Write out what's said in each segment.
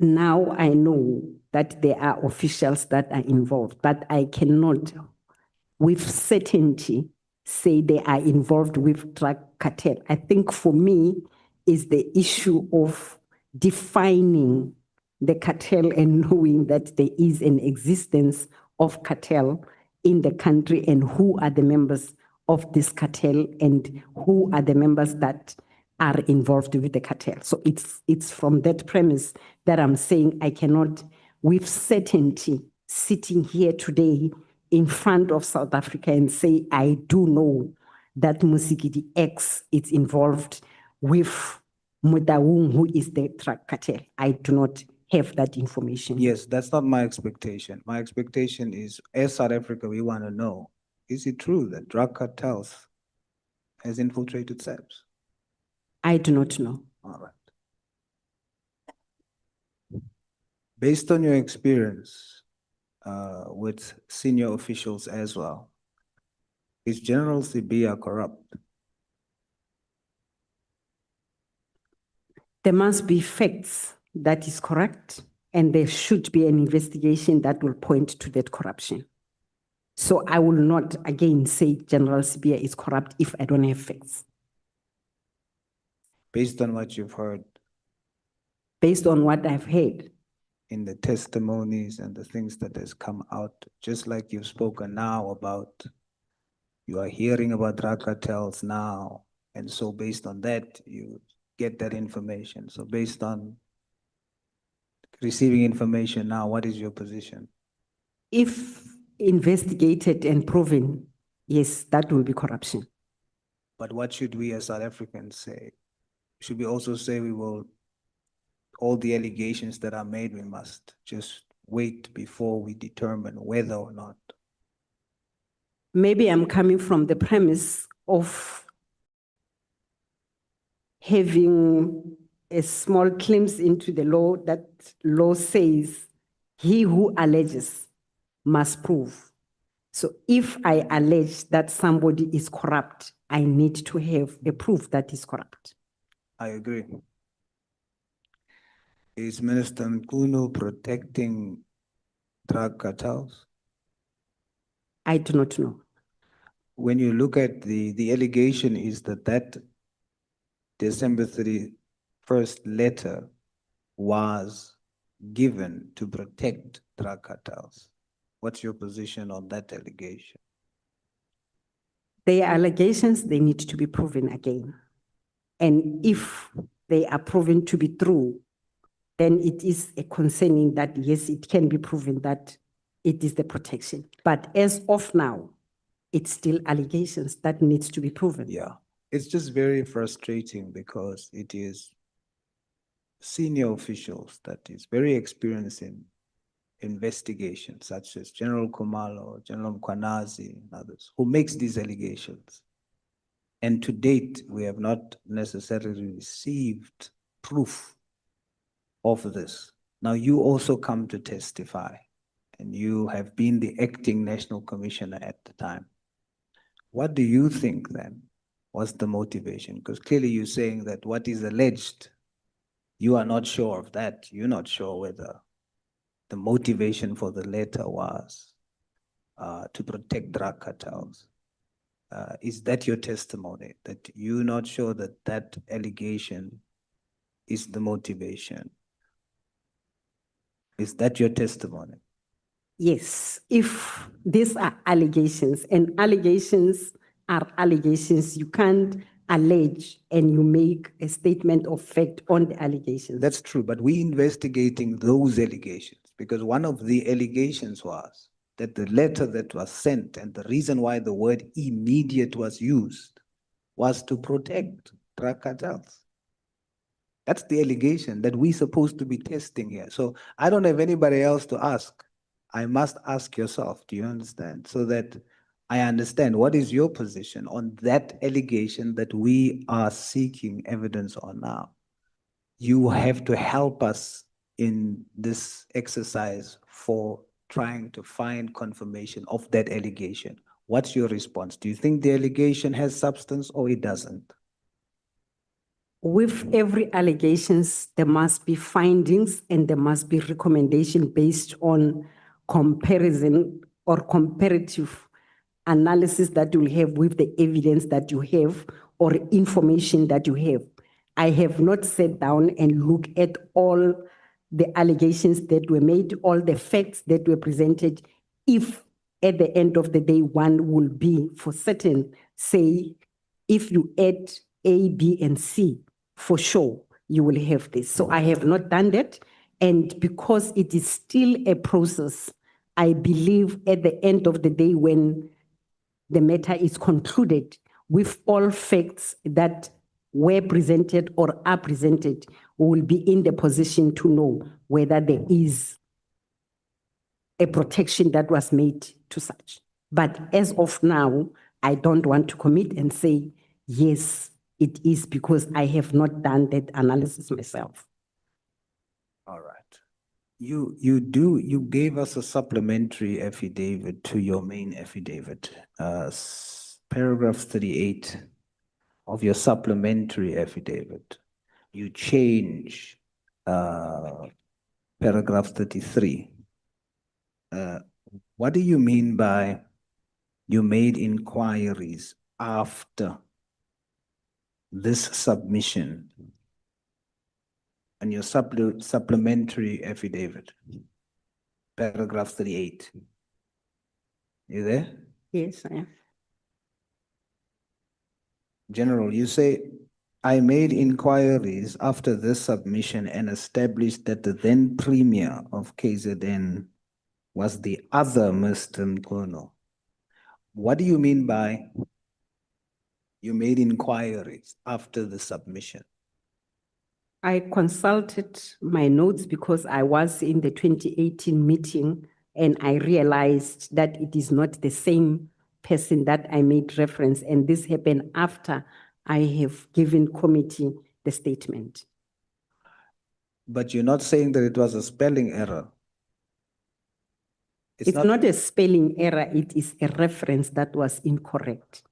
Now I know that there are officials that are involved, but I cannot with certainty say they are involved with drug cartel. I think for me is the issue of defining the cartel and knowing that there is an existence of cartel in the country and who are the members of this cartel and who are the members that are involved with the cartel. So it's from that premise that I'm saying I cannot with certainty sitting here today in front of South Africa and say, I do know that Mosikili X is involved with Mudawung, who is the drug cartel. I do not have that information. Yes, that's not my expectation. My expectation is, as South Africa, we want to know, is it true that drug cartels has infiltrated SAPS? I do not know. All right. Based on your experience with senior officials as well, is General Sibiya corrupt? There must be facts that is correct, and there should be an investigation that will point to that corruption. So I will not again say General Sibiya is corrupt if I don't have facts. Based on what you've heard? Based on what I've heard. In the testimonies and the things that has come out, just like you've spoken now about, you are hearing about drug cartels now, and so based on that, you get that information. So based on receiving information now, what is your position? If investigated and proven, yes, that will be corruption. But what should we as South Africans say? Should we also say we will, all the allegations that are made, we must just wait before we determine whether or not? Maybe I'm coming from the premise of having a small glimpse into the law. That law says he who alleges must prove. So if I allege that somebody is corrupt, I need to have a proof that is corrupt. I agree. Is Minister Mkunu protecting drug cartels? I do not know. When you look at the allegation is that December 31st letter was given to protect drug cartels. What's your position on that allegation? They are allegations, they need to be proven again. And if they are proven to be true, then it is a concerning that, yes, it can be proven that it is the protection. But as of now, it's still allegations that needs to be proven. Yeah, it's just very frustrating because it is senior officials that is very experienced in investigations, such as General Kumalo, General Mkwanazi, and others, who makes these allegations. And to date, we have not necessarily received proof of this. Now, you also come to testify, and you have been the acting national commissioner at the time. What do you think then was the motivation? Because clearly you're saying that what is alleged, you are not sure of that. You're not sure whether the motivation for the letter was to protect drug cartels. Is that your testimony, that you're not sure that that allegation is the motivation? Is that your testimony? Yes, if these are allegations, and allegations are allegations, you can't allege and you make a statement of fact on the allegations. That's true, but we're investigating those allegations because one of the allegations was that the letter that was sent and the reason why the word immediate was used was to protect drug cartels. That's the allegation that we're supposed to be testing here. So I don't have anybody else to ask. I must ask yourself, do you understand? So that I understand what is your position on that allegation that we are seeking evidence on now. You have to help us in this exercise for trying to find confirmation of that allegation. What's your response? Do you think the allegation has substance or it doesn't? With every allegations, there must be findings and there must be recommendation based on comparison or comparative analysis that you'll have with the evidence that you have or information that you have. I have not sat down and looked at all the allegations that were made, all the facts that were presented. If at the end of the day, one will be for certain, say, if you add A, B, and C, for sure, you will have this. So I have not done that. And because it is still a process, I believe at the end of the day, when the matter is concluded with all facts that were presented or are presented, we will be in the position to know whether there is a protection that was made to such. But as of now, I don't want to commit and say, yes, it is, because I have not done that analysis myself. All right. You gave us a supplementary affidavit to your main affidavit, paragraph 38 of your supplementary affidavit. You change paragraph 33. What do you mean by you made inquiries after this submission and your supplementary affidavit, paragraph 38? You there? Yes, I am. General, you say, I made inquiries after this submission and established that the then Premier of KZN was the other Mr. Mkono. What do you mean by you made inquiries after the submission? I consulted my notes because I was in the 2018 meeting and I realized that it is not the same person that I made reference, and this happened after I have given committee the statement. But you're not saying that it was a spelling error. It's not a spelling error, it is a reference that was incorrect.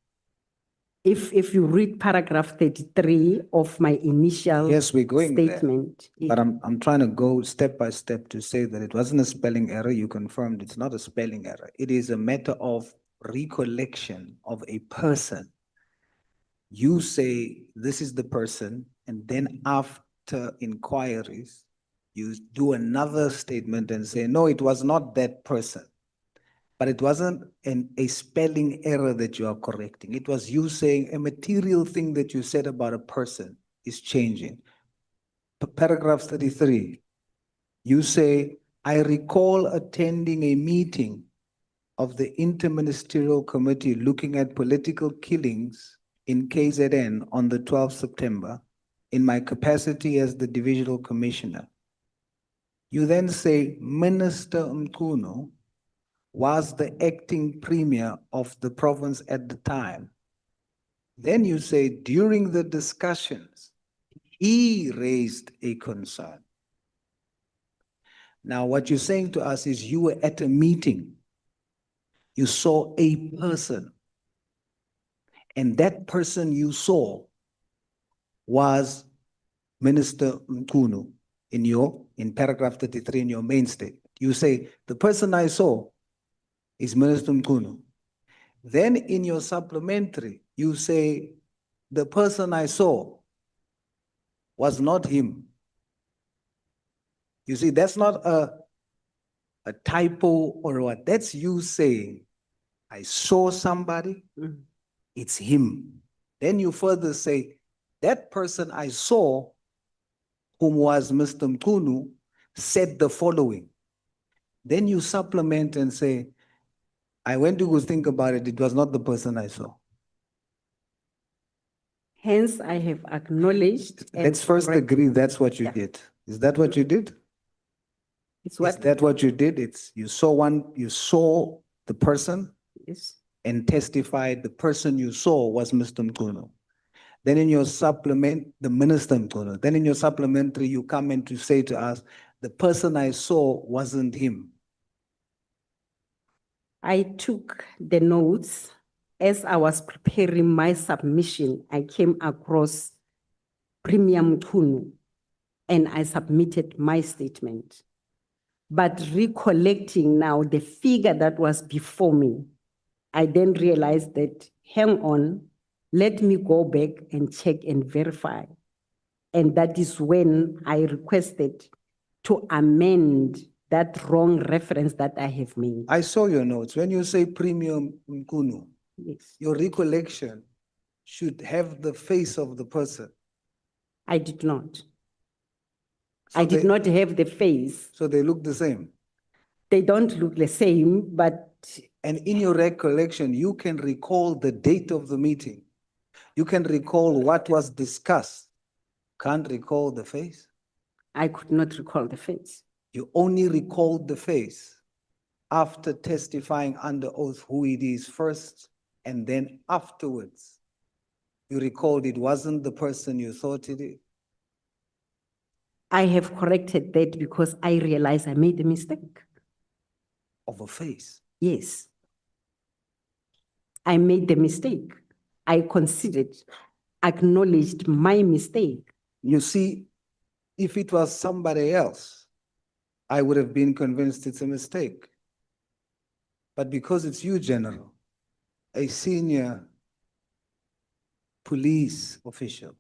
If you read paragraph 33 of my initial Yes, we're going statement. there. But I'm trying to go step by step to say that it wasn't a spelling error. You confirmed it's not a spelling error. It is a matter of recollection of a person. You say this is the person, and then after inquiries, you do another statement and say, no, it was not that person. But it wasn't a spelling error that you are correcting. It was you saying a material thing that you said about a person is changing. Paragraph 33, you say, I recall attending a meeting of the Interministerial Committee looking at political killings in KZN on the 12th September in my capacity as the Divisional Commissioner. You then say, Minister Mkuno was the acting premier of the province at the time. Then you say, during the discussions, he raised a concern. Now, what you're saying to us is you were at a meeting. You saw a person. And that person you saw was Minister Mkuno in paragraph 33 in your main statement. You say, the person I saw is Minister Mkuno. Then in your supplementary, you say, the person I saw was not him. You see, that's not a typo or what. That's you saying, I saw somebody, it's him. Then you further say, that person I saw, whom was Mr. Mkuno, said the following. Then you supplement and say, I went to go think about it, it was not the person I saw. Hence, I have acknowledged. Let's first agree that's what you did. Is that what you did? It's what? Is that what you did? It's you saw the person, Yes. and testified the person you saw was Mr. Mkuno. Then in your supplement, the Minister Mkuno. Then in your supplementary, you come in to say to us, the person I saw wasn't him. I took the notes as I was preparing my submission. I came across Premium Tunu, and I submitted my statement. But recollecting now the figure that was before me, I then realized that, hang on, let me go back and check and verify. And that is when I requested to amend that wrong reference that I have made. I saw your notes. When you say premium Nkunu, Yes, your recollection should have the face of the person. I did not. So I did they- not have the face. So they look the same. They don't look the same, but And in your recollection, you can recall the date of the meeting. You can recall what was discussed. Can't recall the face. I could not recall the face. You only recalled the face after testifying under oath who it is first, and then afterwards, you recalled it wasn't the person you thought it is. I have corrected that because I realized I made a mistake. Of a face. Yes. I made the mistake. I considered, acknowledged my mistake. You see, if it was somebody else, I would have been convinced it's a mistake. But because it's you, General, a senior police official,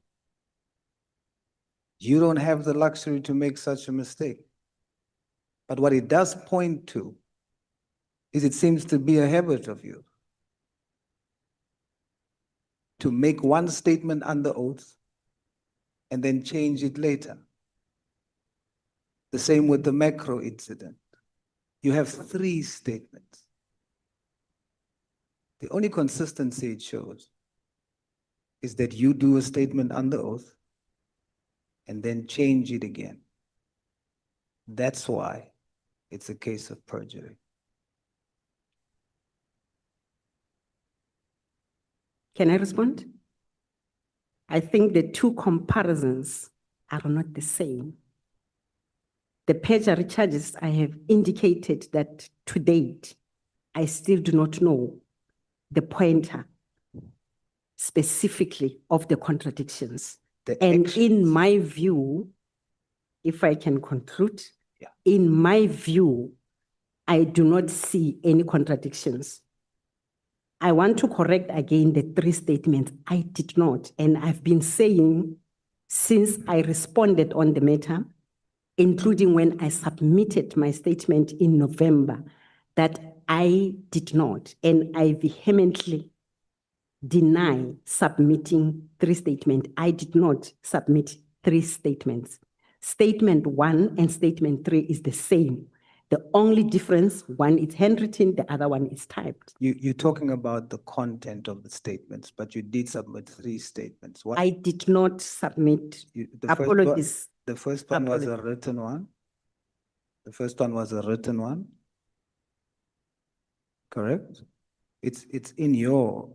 you don't have the luxury to make such a mistake. But what it does point to is it seems to be a habit of you to make one statement under oath and then change it later. The same with the macro incident. You have 3 statements. The only consistency it shows is that you do a statement under oath and then change it again. That's why it's a case of perjury. Can I respond? I think the two comparisons are not the same. The perjury charges, I have indicated that to date, I still do not know the pointer specifically of the contradictions. And in my view, if I can conclude, Yeah. in my view, I do not see any contradictions. I want to correct again the 3 statements. I did not, and I've been saying since I responded on the matter, including when I submitted my statement in November, that I did not, and I vehemently deny submitting 3 statements. I did not submit 3 statements. Statement 1 and statement 3 is the same. The only difference, one is handwritten, the other one is typed. You're talking about the content of the statements, but you did submit 3 statements. What? I did not submit. The first one- Apologies. The first one was a written one. The first one was a written one. Correct? It's in your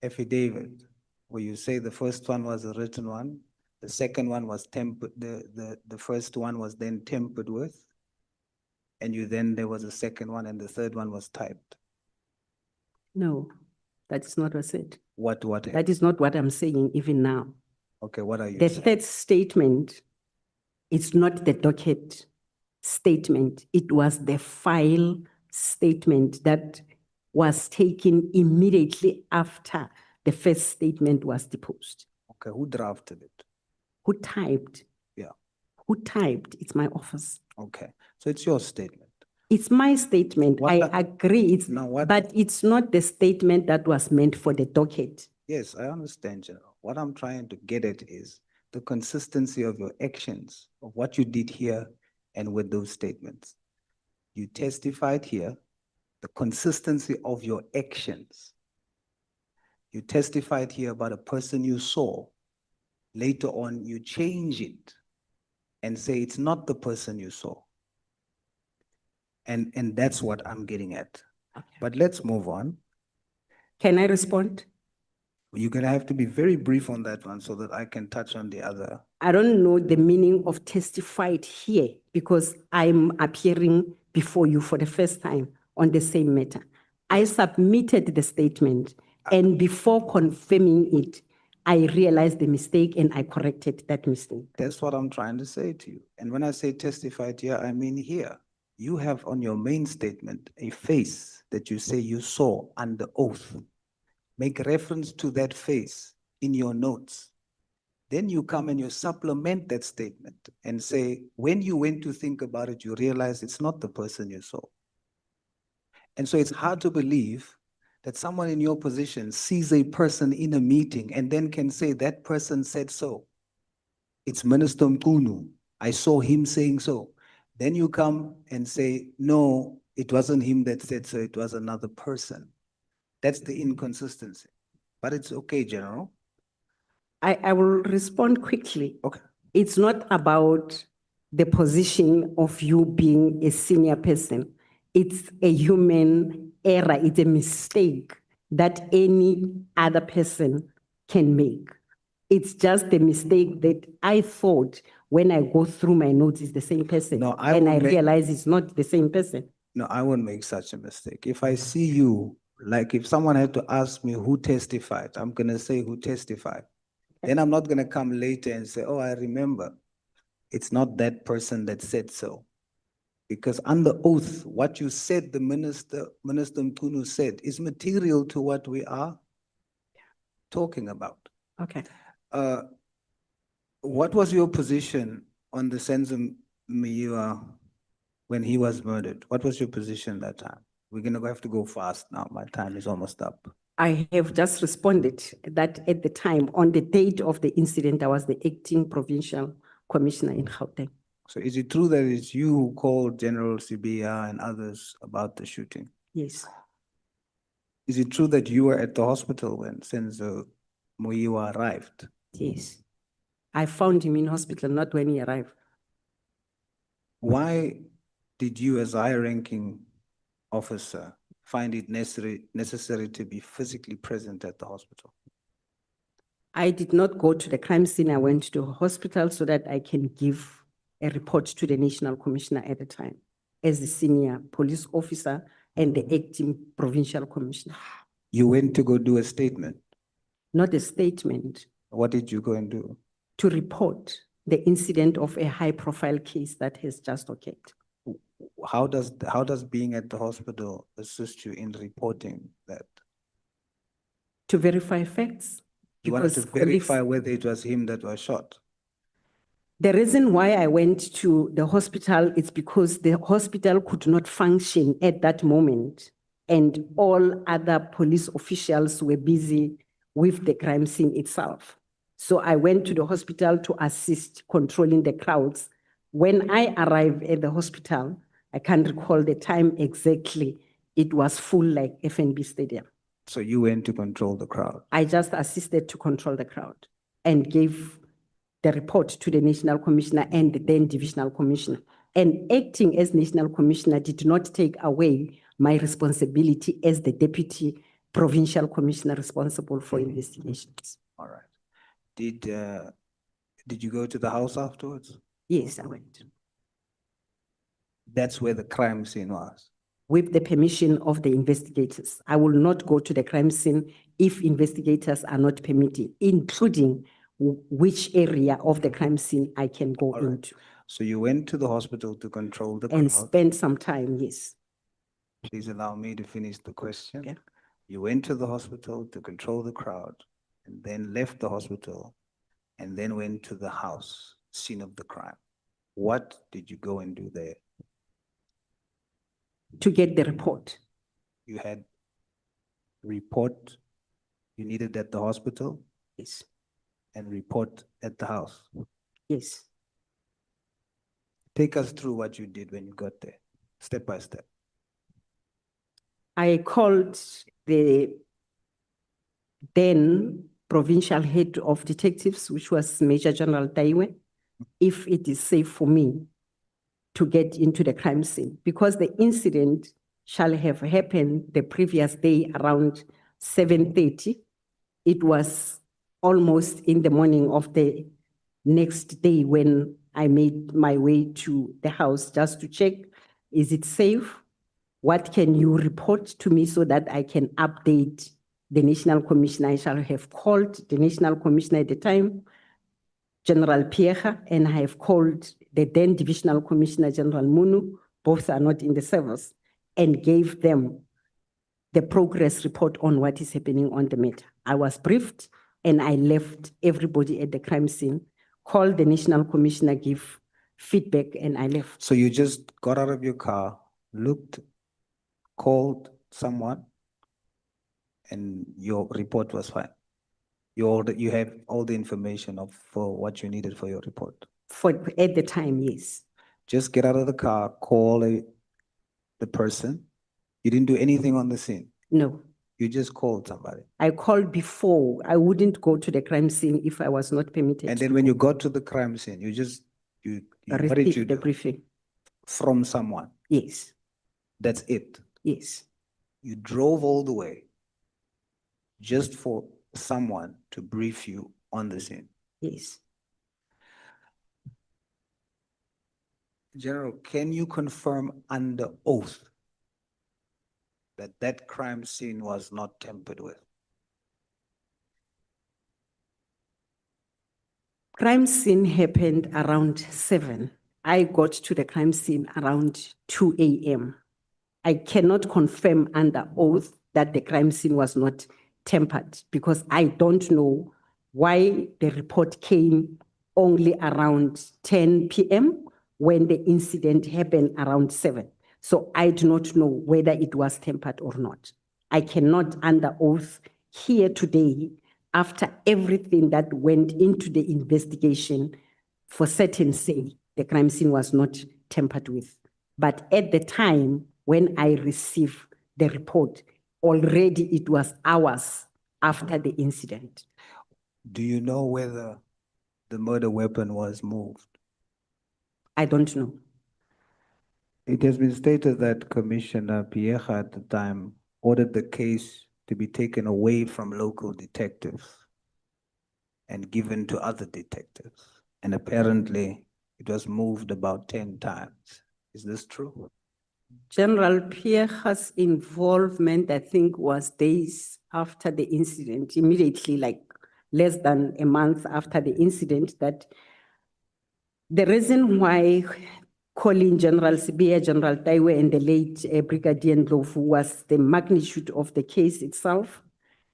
affidavit where you say the first one was a written one, the second one was tempered, the first one was then tempered with, and there was a second one, and the third one was typed. No, that's not what I said. What? That is not what I'm saying even now. Okay, what are you The saying? third statement is not the docket statement. It was the file statement that was taken immediately after the first statement was deposed. Okay, who drafted it? Who typed? Yeah. Who typed? It's my office. Okay, so it's your statement. It's my statement. What I the- agree. Now what- But it's not the statement that was meant for the docket. Yes, I understand, General. What I'm trying to get at is the consistency of your actions, of what you did here and with those statements. You testified here, the consistency of your actions. You testified here about a person you saw. Later on, you change it and say it's not the person you saw. And that's what I'm getting at. Okay. But let's move on. Can I respond? You're gonna have to be very brief on that one so that I can touch on the other. I don't know the meaning of testified here because I'm appearing before you for the first time on the same matter. I submitted the statement and before confirming it, I realized the mistake and I corrected that mistake. That's what I'm trying to say to you. And when I say testified here, I mean here. You have on your main statement a face that you say you saw under oath. Make reference to that face in your notes. Then you come and you supplement that statement and say, when you went to think about it, you realize it's not the person you saw. And so it's hard to believe that someone in your position sees a person in a meeting and then can say that person said so. It's Minister Mkunu. I saw him saying so. Then you come and say, no, it wasn't him that said so, it was another person. That's the inconsistency. But it's okay, General. I will respond quickly. Okay. It's not about the position of you being a senior person. It's a human error. It's a mistake that any other person can make. It's just the mistake that I thought when I go through my notes is the same person. No, I and will I make- realize it's not the same person. No, I won't make such a mistake. If I see you, like if someone had to ask me who testified, I'm going to say who testified. Then I'm not going to come later and say, oh, I remember. It's not that person that said so. Because under oath, what you said, the Minister Mkunu said, is material to what we are talking about. Okay. What was your position on the Senzo Miwa when he was murdered? What was your position that time? We're going to have to go fast now. My time is almost up. I have just responded that at the time, on the date of the incident, I was the acting provincial commissioner in Gauteng. So is it true that it's you who called General Sibia and others about the shooting? Yes. Is it true that you were at the hospital when Senzo Muyiwa arrived? Yes. I found him in hospital, not when he arrived. Why did you, as a high-ranking officer, find it necessary to be physically present at the hospital? I did not go to the crime scene. I went to a hospital so that I can give a report to the National Commissioner at the time as the senior police officer and the acting provincial commissioner. You went to go do a statement. Not a statement, What did you go and do? to report the incident of a high-profile case that has just occurred. How does being at the hospital assist you in reporting that? To verify facts. You wanted to because colleagues- verify whether it was him that was shot. The reason why I went to the hospital is because the hospital could not function at that moment, and all other police officials were busy with the crime scene itself. So I went to the hospital to assist controlling the crowds. When I arrived at the hospital, I can't recall the time exactly. It was full like FNB Stadium. So you went to control the crowd. I just assisted to control the crowd and gave the report to the National Commissioner and the then Divisional Commissioner. And acting as National Commissioner did not take away my responsibility as the Deputy Provincial Commissioner responsible for investigations. All right. Did you go to the house afterwards? Yes, I went. That's where the crime scene was. With the permission of the investigators. I will not go to the crime scene if investigators are not permitted, including which area of the crime scene I can go All right. into. So you went to the hospital to control the And crowd. spend some time, yes. Please allow me to finish the question. Okay. You went to the hospital to control the crowd and then left the hospital and then went to the house, scene of the crime. What did you go and do there? To get the report. You had report you needed at the hospital Yes, and report at the house. yes. Take us through what you did when you got there, step by step. I called the then provincial head of detectives, which was Major General Taiwe, if it is safe for me to get into the crime scene, because the incident shall have happened the previous day around 7:30. It was almost in the morning of the next day when I made my way to the house just to check, is it safe? What can you report to me so that I can update the National Commissioner. I shall have called the National Commissioner at the time, General Pierre, and I have called the then Divisional Commissioner, General Munu. Both are not in the service, and gave them the progress report on what is happening on the matter. I was briefed and I left everybody at the crime scene, called the National Commissioner, give feedback, and I left. So you just got out of your car, looked, called someone, and your report was fine. You have all the information for what you needed for your report. At the time, yes. Just get out of the car, call the person. You didn't do anything on the scene. No, You just called somebody. I called before. I wouldn't go to the crime scene if I was not permitted. And then when you got to the crime scene, you what did received you the do? briefing. From someone. Yes, That's it. yes, You drove all the way just for someone to brief you on the scene. yes. General, can you confirm under oath that that crime scene was not tampered with? Crime scene happened around 7. I got to the crime scene around 2 a.m. I cannot confirm under oath that the crime scene was not tampered because I don't know why the report came only around 10 p.m. when the incident happened around 7. So I do not know whether it was tampered or not. I cannot under oath here today, after everything that went into the investigation, for certain say the crime scene was not tampered with. But at the time when I received the report, already it was hours after the incident. Do you know whether the murder weapon was moved? I don't know. It has been stated that Commissioner Pierre at the time ordered the case to be taken away from local detectives and given to other detectives. And apparently it was moved about 10 times. Is this true? General Pierre's involvement, I think, was days after the incident, immediately, like less than a month after the incident, that the reason why calling General Sibia, General Taiwe, and the late Brigadier Ndlovu was the magnitude of the case itself,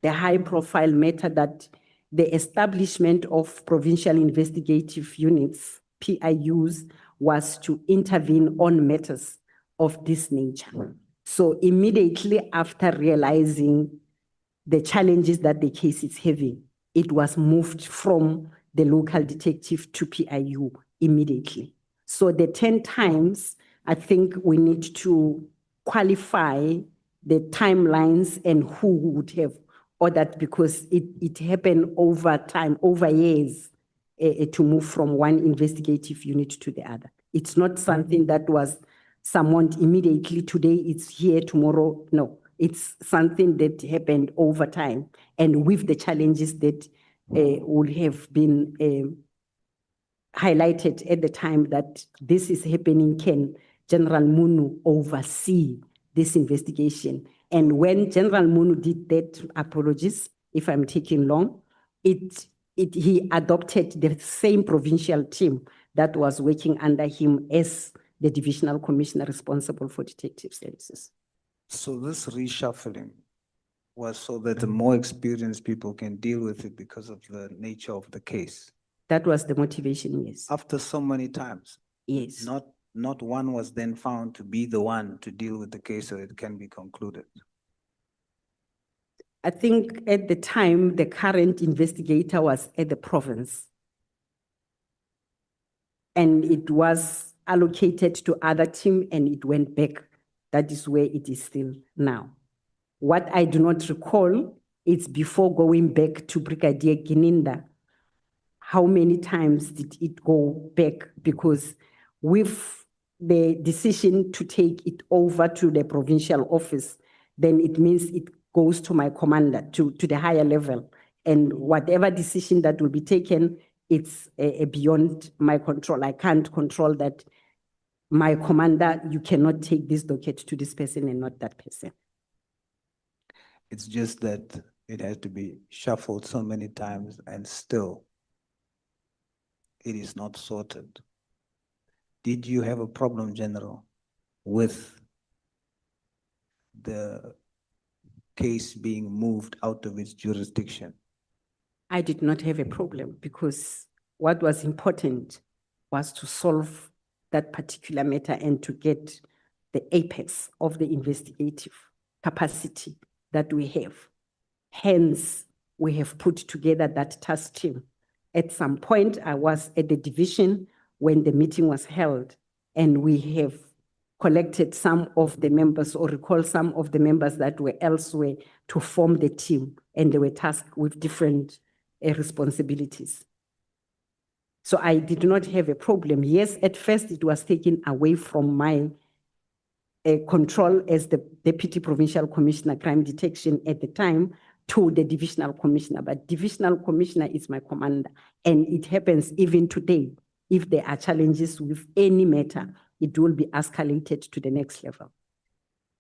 the high-profile matter that the establishment of provincial investigative units, PIUs, was to intervene on matters of this nature. So immediately after realizing the challenges that the case is having, it was moved from the local detective to PIU immediately. So the 10 times, I think we need to qualify the timelines and who would have ordered, because it happened over time, over years, to move from one investigative unit to the other. It's not something that was summoned immediately, today it's here, tomorrow, no. It's something that happened over time, and with the challenges that would have been highlighted at the time that this is happening. Can General Munu oversee this investigation? And when General Munu did that, apologies if I'm taking long, he adopted the same provincial team that was working under him as the divisional commissioner responsible for detective services. So this reshuffling was so that the more experienced people can deal with it because of the nature of the case. That was the motivation, yes. After so many times, Yes. not one was then found to be the one to deal with the case so it can be concluded. I think at the time, the current investigator was at the province, and it was allocated to other team and it went back. That is where it is still now. What I do not recall is before going back to Brigadier Gininda, how many times did it go back? Because with the decision to take it over to the provincial office, then it means it goes to my commander, to the higher level. And whatever decision that will be taken, it's beyond my control. I can't control that. My commander, you cannot take this docket to this person and not that person. It's just that it has to be shuffled so many times and still it is not sorted. Did you have a problem, General, with the case being moved out of its jurisdiction? I did not have a problem because what was important was to solve that particular matter and to get the apex of the investigative capacity that we have. Hence, we have put together that task team. At some point, I was at the division when the meeting was held, and we have collected some of the members or recall some of the members that were elsewhere to form the team, and they were tasked with different responsibilities. So I did not have a problem. Yes, at first it was taken away from my control as the Deputy Provincial Commissioner Crime Detection at the time to the Divisional Commissioner, but Divisional Commissioner is my commander, and it happens even today. If there are challenges with any matter, it will be escalated to the next level.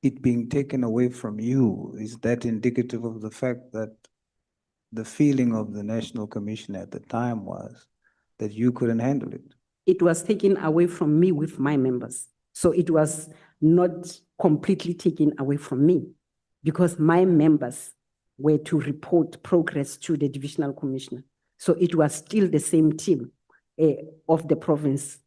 It being taken away from you, is that indicative of the fact that the feeling of the National Commissioner at the time was that you couldn't handle it? It was taken away from me with my members. So it was not completely taken away from me because my members were to report progress to the Divisional Commissioner. So it was still the same team of the province.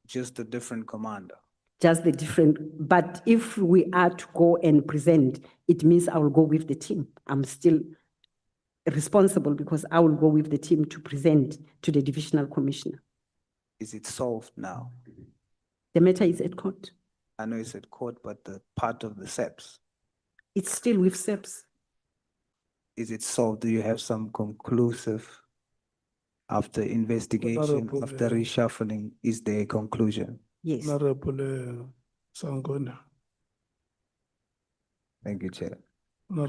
Just a different commander? Just the different, but if we are to go and present, it means I will go with the team. I'm still responsible because I will go with the team to present to the Divisional Commissioner. Is it solved now? The matter is at court. I know it's at court, but the part of the SEPs, It's still with SEPs. is it solved? Do you have some conclusive, after investigation, Honorable, after reshuffling, is there a conclusion? Yes. Honorable Sangona. Thank you, Chair.